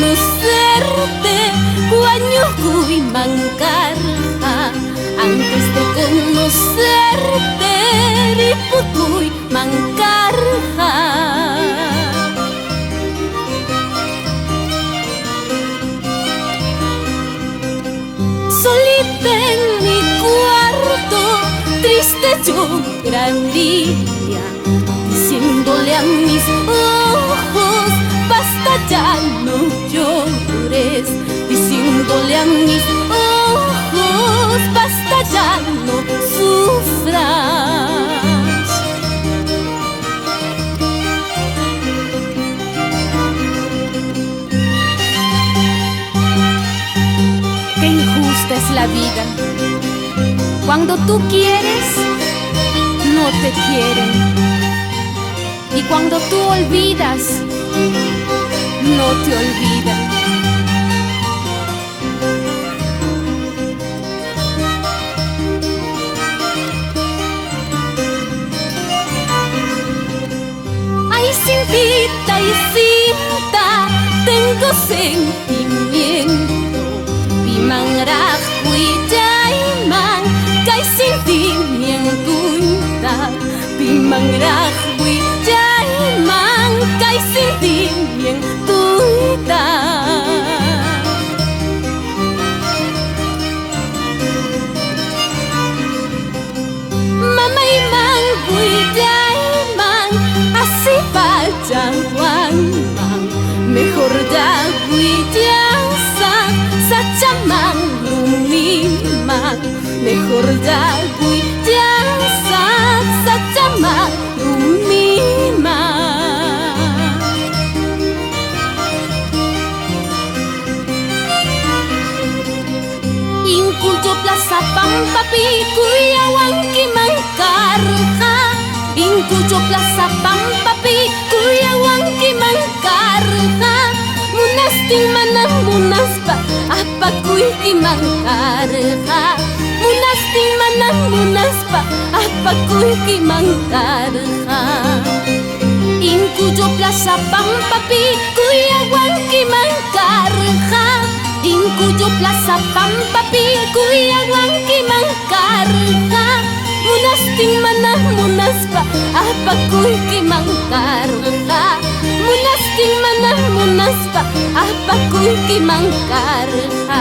conocerte, guañucuy mancarja. Antes de conocerte, ripucuy mancarja. Solita en mi cuarto, triste lloraría, diciéndole a mis ojos, basta ya no llores. Diciéndole a mis ojos, basta ya no sufras. Qué injusta es la vida. Cuando tú quieres, no te quieren. Y cuando tú olvidas, no te olvidan. Ay, cintita y cinta, tengo sentimiento. Pimangraj huillaiman, kay sentimientuita. Pimangraj huillaiman, kay sentimientuita. Mamayman huillaiman, así pachawanman. Mejor ya huillansa, sachamang lumiman. Mejor ya huillansa, sachamang lumiman. Incuyo plaza pampapi, cuyawanki mancarja. Incuyo plaza pampapi, cuyawanki mancarja. Munastin manam munaspa, apakuyki mancarja. Munastin manam munaspa, apakuyki mancarja. Incuyo plaza pampapi, cuyawanki mancarja. Incuyo plaza pampapi, cuyawanki mancarja. Munastin manam munaspa, apakuyki mancarja. Munastin manam munaspa, apakuyki mancarja.